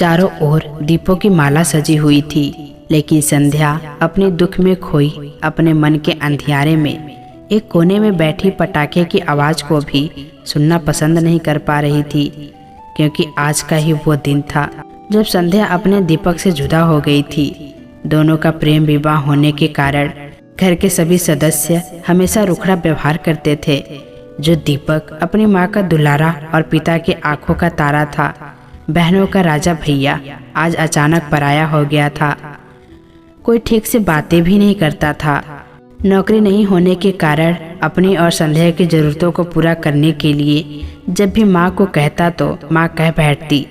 चारों ओर दीपों की माला सजी हुई थी, लेकिन संध्या अपने दुख में खोई अपने मन के अंधियारे में एक कोने में बैठी पटाखे की आवाज को भी सुनना पसंद नहीं कर पा रही थी, क्योंकि आज का ही वो दिन था जब संध्या अपने दीपक से जुदा हो गई थी। दोनों का प्रेम विवाह होने के कारण घर के सभी सदस्य हमेशा रुखड़ा व्यवहार करते थे। जो दीपक अपनी माँ का दुलारा और पिता की आंखों का तारा था, बहनों का राजा भैया, आज अचानक पराया हो गया था। कोई ठीक से बातें भी नहीं करता था। नौकरी नहीं होने के कारण अपनी और संध्या की जरूरतों को पूरा करने के लिए जब भी माँ को कहता तो माँ कह बैठती,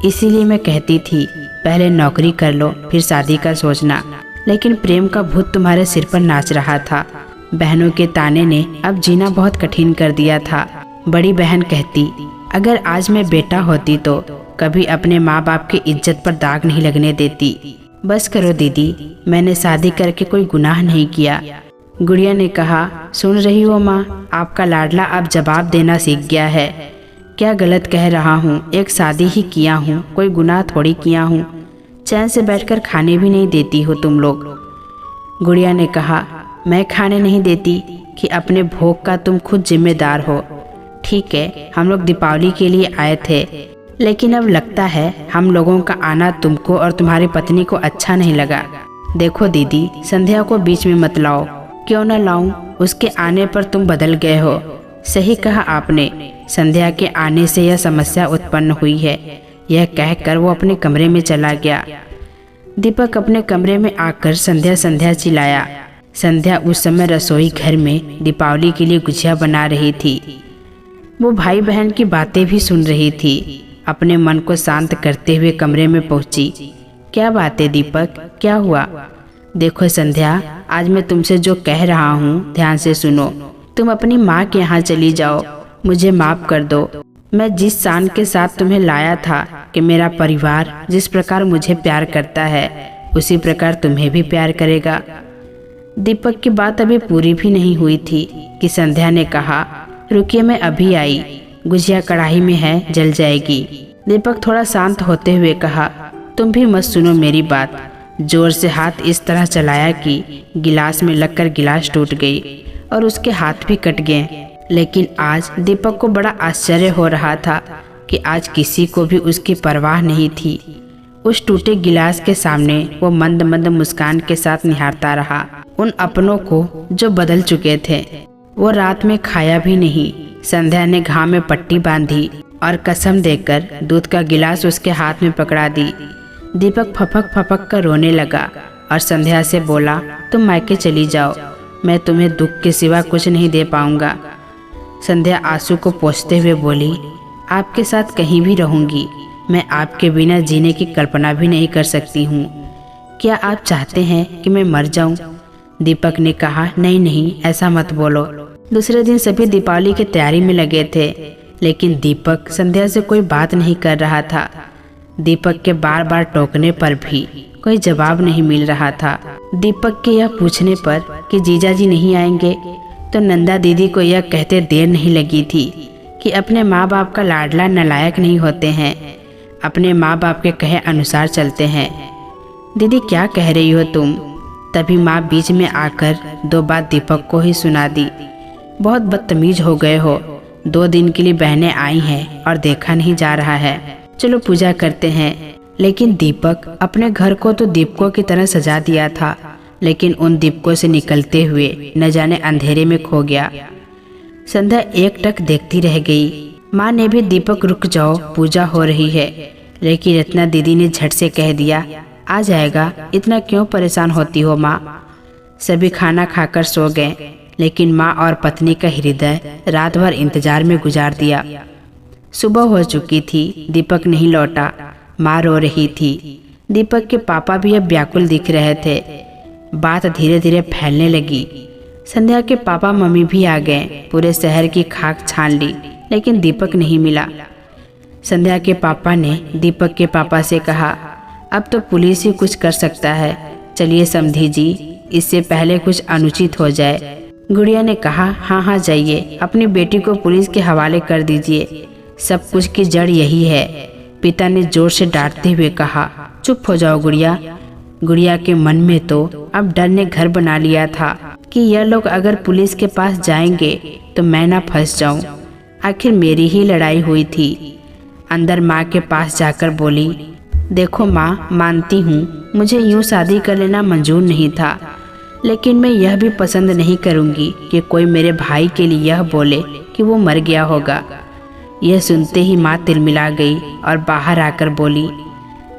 इसीलिए मैं कहती थी पहले नौकरी कर लो फिर शादी का सोचना। लेकिन प्रेम का भूत तुम्हारे सिर पर नाच रहा था। बहनों के ताने ने अब जीना बहुत कठिन कर दिया था। बड़ी बहन कहती, अगर आज मैं बेटा होती तो कभी अपने माँ बाप की इज्जत पर दाग नहीं लगने देती। बस करो दीदी, मैंने शादी करके कोई गुनाह नहीं किया। गुड़िया ने कहा, सुन रही हो माँ, आपका लाडला अब जवाब देना सीख गया है। क्या गलत कह रहा हूँ? एक शादी ही किया हूँ, कोई गुनाह थोड़ी किया हूँ। चैन से बैठकर खाने भी नहीं देती हो तुम लोग। गुड़िया ने कहा, मैं खाने नहीं देती कि अपने भोग का तुम खुद जिम्मेदार हो। ठीक है, हम लोग दीपावली के लिए आए थे, लेकिन अब लगता है हम लोगों का आना तुमको और तुम्हारी पत्नी को अच्छा नहीं लगा। देखो दीदी, संध्या को बीच में मत लाओ। क्यों न लाऊं? उसके आने पर तुम बदल गए हो। सही कहा आपने, संध्या के आने से यह समस्या उत्पन्न हुई है। यह कहकर वो अपने कमरे में चला गया। दीपक अपने कमरे में आकर संध्या संध्या चिल्लाया। संध्या उस समय रसोई घर में दीपावली के लिए गुजिया बना रही थी। वो भाई बहन की बातें भी सुन रही थी। अपने मन को शांत करते हुए कमरे में पहुंची। क्या बात है दीपक, क्या हुआ? देखो संध्या, आज मैं तुमसे जो कह रहा हूँ ध्यान से सुनो। तुम अपनी माँ के यहाँ चली जाओ, मुझे माफ कर दो। मैं जिस शान के साथ तुम्हें लाया था कि मेरा परिवार जिस प्रकार मुझे प्यार करता है उसी प्रकार तुम्हें भी प्यार करेगा। दीपक की बात अभी पूरी भी नहीं हुई थी कि संध्या ने कहा, रुकिए मैं अभी आई, गुजिया कढ़ाई में है, जल जाएगी। दीपक थोड़ा शांत होते हुए कहा, तुम भी मत सुनो मेरी बात। जोर से हाथ इस तरह चलाया कि गिलास में लगकर गिलास टूट गई और उसके हाथ भी कट गए। लेकिन आज दीपक को बड़ा आश्चर्य हो रहा था कि आज किसी को भी उसकी परवाह नहीं थी। उस टूटे गिलास के सामने वो मंद मंद मुस्कान के साथ निहारता रहा उन अपनों को जो बदल चुके थे। वो रात में खाया भी नहीं। संध्या ने घाव में पट्टी बांधी और कसम देकर दूध का गिलास उसके हाथ में पकड़ा दी। दीपक फपक फपक कर रोने लगा और संध्या से बोला, तुम मायके चली जाओ, मैं तुम्हें दुख के सिवा कुछ नहीं दे पाऊंगा। संध्या आंसू को पोंछते हुए बोली, आपके साथ कहीं भी रहूंगी, मैं आपके बिना जीने की कल्पना भी नहीं कर सकती हूँ। क्या आप चाहते हैं कि मैं मर जाऊं? दीपक ने कहा, नहीं नहीं, ऐसा मत बोलो। दूसरे दिन सभी दीपावली की तैयारी में लगे थे, लेकिन दीपक संध्या से कोई बात नहीं कर रहा था। दीपक के बार बार टोकने पर भी कोई जवाब नहीं मिल रहा था। दीपक के यह पूछने पर कि जीजाजी नहीं आएंगे तो नंदा दीदी को यह कहते देर नहीं लगी थी कि अपने माँ बाप का लाडला नालायक नहीं होते हैं, अपने माँ बाप के कहे अनुसार चलते हैं। दीदी क्या कह रही हो तुम? तभी माँ बीच में आकर दो बात दीपक को ही सुना दी। बहुत बदतमीज हो गए हो। 2 दिन के लिए बहनें आई हैं और देखा नहीं जा रहा है। चलो पूजा करते हैं। लेकिन दीपक अपने घर को तो दीपकों की तरह सजा दिया था, लेकिन उन दीपकों से निकलते हुए न जाने अंधेरे में खो गया। संध्या एकटक देखती रह गई। माँ ने भी, दीपक रुक जाओ, पूजा हो रही है। लेकिन रत्ना दीदी ने झट से कह दिया, आ जाएगा, इतना क्यों परेशान होती हो माँ? सभी खाना खाकर सो गए, लेकिन माँ और पत्नी का हृदय रात भर इंतजार में गुजार दिया। सुबह हो चुकी थी, दीपक नहीं लौटा। माँ रो रही थी। दीपक के पापा भी अब व्याकुल दिख रहे थे। बात धीरे धीरे फैलने लगी। संध्या के पापा मम्मी भी आ गए। पूरे शहर की खाक छान ली, लेकिन दीपक नहीं मिला। संध्या के पापा ने दीपक के पापा से कहा, अब तो पुलिस ही कुछ कर सकता है। चलिए समधी जी, इससे पहले कुछ अनुचित हो जाए। गुड़िया ने कहा, हाँ हाँ जाइए, अपनी बेटी को पुलिस के हवाले कर दीजिए। सब कुछ की जड़ यही है पिता ने जोर से डांटते हुए कहा, चुप हो जाओ गुड़िया। गुड़िया के मन में तो अब डर ने घर बना लिया था कि यह लोग अगर पुलिस के पास जाएंगे तो मैं ना फंस जाऊं। आखिर मेरी ही लड़ाई हुई थी। अंदर माँ के पास जाकर बोली, देखो माँ, मानती हूँ मुझे यूँ शादी कर लेना मंजूर नहीं था, लेकिन मैं यह भी पसंद नहीं करूँगी कि कोई मेरे भाई के लिए यह बोले कि वो मर गया होगा। यह सुनते ही माँ तिलमिला गई और बाहर आकर बोली,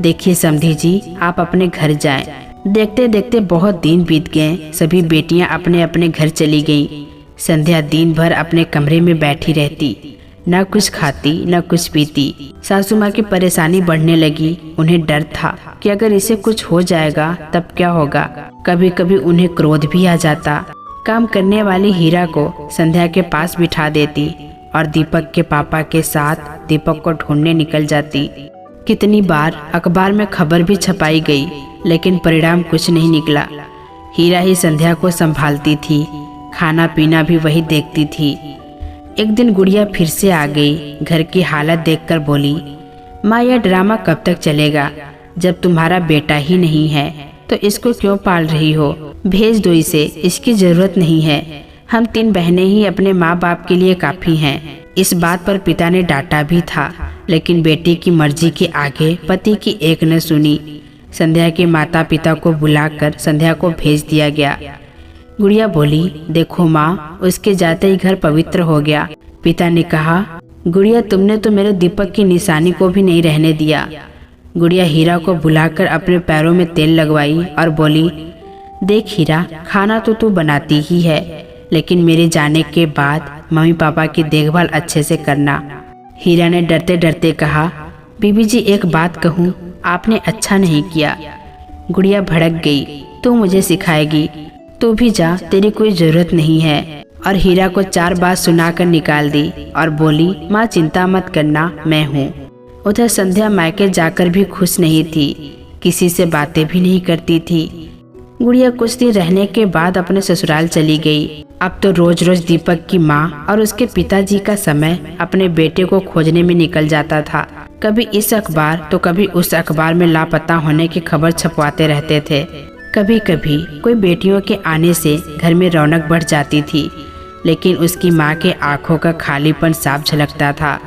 देखिए समधी जी, आप अपने घर जाएं। देखते देखते बहुत दिन बीत गए। सभी बेटियां अपने अपने घर चली गईं। संध्या दिन भर अपने कमरे में बैठी रहती, न कुछ खाती न कुछ पीती। सासू माँ की परेशानी बढ़ने लगी। उन्हें डर था कि अगर इसे कुछ हो जाएगा तब क्या होगा। कभी कभी उन्हें क्रोध भी आ जाता। काम करने वाली हीरा को संध्या के पास बिठा देती और दीपक के पापा के साथ दीपक को ढूंढने निकल जाती। कितनी बार अखबार में खबर भी छपाई गई, लेकिन परिणाम कुछ नहीं निकला। हीरा ही संध्या को संभालती थी, खाना पीना भी वही देखती थी। एक दिन गुड़िया फिर से आ गई। घर की हालत देखकर बोली, माँ, यह ड्रामा कब तक चलेगा? जब तुम्हारा बेटा ही नहीं है तो इसको क्यों पाल रही हो? भेज दो इसे, इसकी जरूरत नहीं है। हम 3 बहनें ही अपने माँ बाप के लिए काफी हैं। इस बात पर पिता ने डांटा भी था, लेकिन बेटी की मर्जी के आगे पति की एक न सुनी। संध्या के माता पिता को बुलाकर संध्या को भेज दिया गया। गुड़िया बोली, देखो माँ, उसके जाते ही घर पवित्र हो गया। पिता ने कहा, गुड़िया, तुमने तो मेरे दीपक की निशानी को भी नहीं रहने दिया। गुड़िया हीरा को बुलाकर अपने पैरों में तेल लगवाई और बोली, देख हीरा, खाना तो तू बनाती ही है, लेकिन मेरे जाने के बाद मम्मी पापा की देखभाल अच्छे से करना। हीरा ने डरते डरते कहा, बीबी जी, एक बात कहूँ, आपने अच्छा नहीं किया। गुड़िया भड़क गई, तू मुझे सिखाएगी? तू भी जा, तेरी कोई जरूरत नहीं है। और हीरा को 4 बात सुनाकर निकाल दी और बोली, माँ चिंता मत करना, मैं हूँ। उधर संध्या मायके जाकर भी खुश नहीं थी, किसी से बातें भी नहीं करती थी। गुड़िया कुछ दिन रहने के बाद अपने ससुराल चली गई। अब तो रोज रोज दीपक की माँ और उसके पिताजी का समय अपने बेटे को खोजने में निकल जाता था। कभी इस अखबार तो कभी उस अखबार में लापता होने की खबर छपवाते रहते थे। कभी कभी कोई बेटियों के आने से घर में रौनक बढ़ जाती थी, लेकिन उसकी माँ के आंखों का खालीपन साफ झलकता था।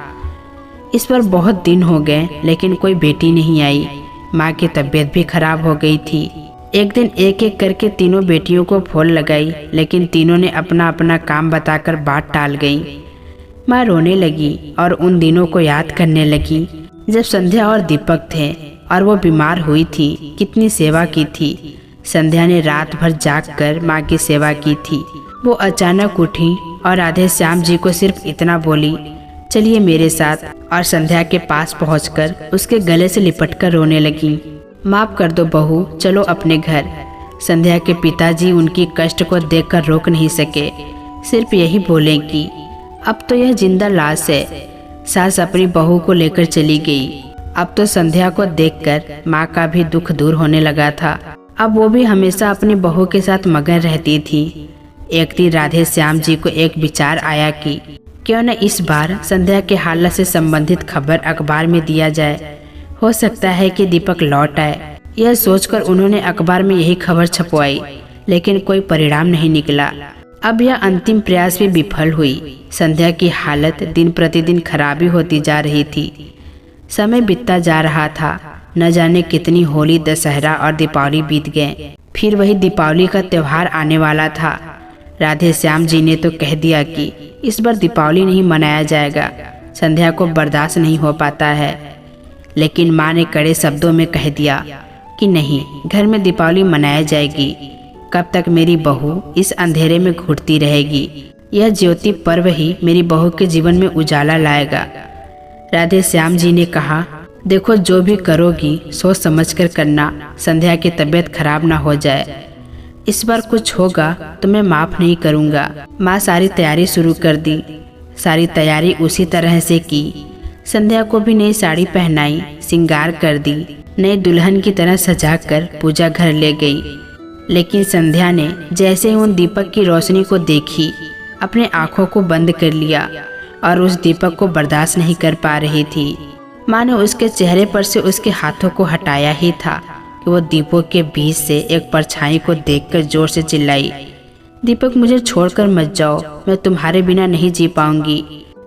इस पर बहुत दिन हो गए, लेकिन कोई बेटी नहीं आई। माँ की तबीयत भी खराब हो गई थी। एक दिन एक एक करके तीनों बेटियों को फोन लगाई, लेकिन तीनों ने अपना अपना काम बताकर बात टाल गई। माँ रोने लगी और उन दिनों को याद करने लगी जब संध्या और दीपक थे और वो बीमार हुई थी। कितनी सेवा की थी। संध्या ने रात भर जाग कर माँ की सेवा की थी। वो अचानक उठी और राधे श्याम जी को सिर्फ इतना बोली, चलिए मेरे साथ, और संध्या के पास पहुंचकर उसके गले से लिपटकर रोने लगी। माफ कर दो बहू, चलो अपने घर। संध्या के पिताजी उनकी कष्ट को देखकर रोक नहीं सके, सिर्फ यही बोले कि अब तो यह जिंदा लाश है। सास अपनी बहू को लेकर चली गई। अब तो संध्या को देखकर माँ का भी दुख दूर होने लगा था। अब वो भी हमेशा अपनी बहू के साथ मगन रहती थी। एक दिन राधे श्याम जी को एक विचार आया कि क्यों न इस बार संध्या के हालत से संबंधित खबर अखबार में दिया जाए। हो सकता है कि दीपक लौट आए। यह सोचकर उन्होंने अखबार में यही खबर छपवाई, लेकिन कोई परिणाम नहीं निकला। अब यह अंतिम प्रयास भी विफल हुई। संध्या की हालत दिन प्रतिदिन खराबी होती जा रही थी। समय बीतता जा रहा था। न जाने कितनी होली, दशहरा और दीपावली बीत गए। फिर वही दीपावली का त्योहार आने वाला था। राधे श्याम जी ने तो कह दिया कि इस बार दीपावली नहीं मनाया जाएगा, संध्या को बर्दाश्त नहीं हो पाता है। लेकिन माँ ने कड़े शब्दों में कह दिया कि नहीं, घर में दीपावली मनाया जाएगी। कब तक मेरी बहू इस अंधेरे में घुटती रहेगी? यह ज्योति पर्व ही मेरी बहू के जीवन में उजाला लाएगा। राधे श्याम जी ने कहा, देखो जो भी करोगी सोच समझ कर करना, संध्या की तबीयत खराब ना हो जाए। इस बार कुछ होगा तो मैं माफ नहीं करूँगा। माँ सारी तैयारी शुरू कर दी। सारी तैयारी उसी तरह से की। संध्या को भी नई साड़ी पहनाई, श्रृंगार कर दी, नई दुल्हन की तरह सजाकर पूजा घर ले गई। लेकिन संध्या ने जैसे ही उन दीपक की रोशनी को देखी, अपने आँखों को बंद कर लिया और उस दीपक को बर्दाश्त नहीं कर पा रही थी। माँ ने उसके चेहरे पर से उसके हाथों को हटाया ही था कि वो दीपक के बीच से एक परछाई को देखकर जोर से चिल्लाई, दीपक मुझे छोड़कर मत जाओ, मैं तुम्हारे बिना नहीं जी पाऊंगी।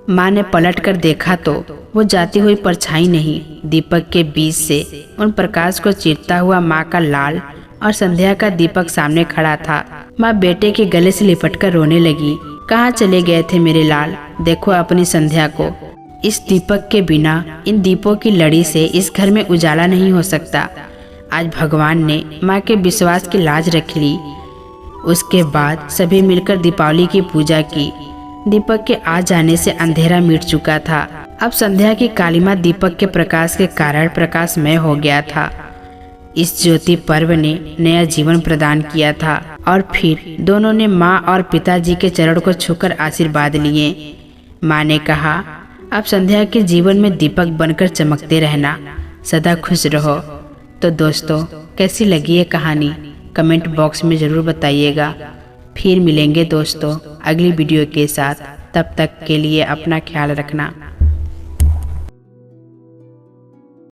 माँ ने पलट कर देखा तो वो जाती हुई परछाई नहीं, दीपक के बीच से उन प्रकाश को चीरता हुआ माँ का लाल और संध्या का दीपक सामने खड़ा था। माँ बेटे के गले से लिपटकर रोने लगी, कहाँ चले गए थे मेरे लाल, देखो अपनी संध्या को। इस दीपक के बिना इन दीपों की लड़ी से इस घर में उजाला नहीं हो सकता। आज भगवान ने माँ के विश्वास की लाज रख ली। उसके बाद सभी मिलकर दीपावली की पूजा की। दीपक के आ जाने से अंधेरा मिट चुका था। अब संध्या की कालीमा दीपक के प्रकाश के कारण प्रकाशमय हो गया था। इस ज्योति पर्व ने नया जीवन प्रदान किया था और फिर दोनों ने माँ और पिताजी के चरण को छूकर आशीर्वाद लिए। माँ ने कहा, अब संध्या के जीवन में दीपक बनकर चमकते रहना, सदा खुश रहो। तो दोस्तों, कैसी लगी ये कहानी कमेंट बॉक्स में ज़रूर बताइएगा। फिर मिलेंगे दोस्तों अगली वीडियो के साथ, तब तक के लिए अपना ख्याल रखना।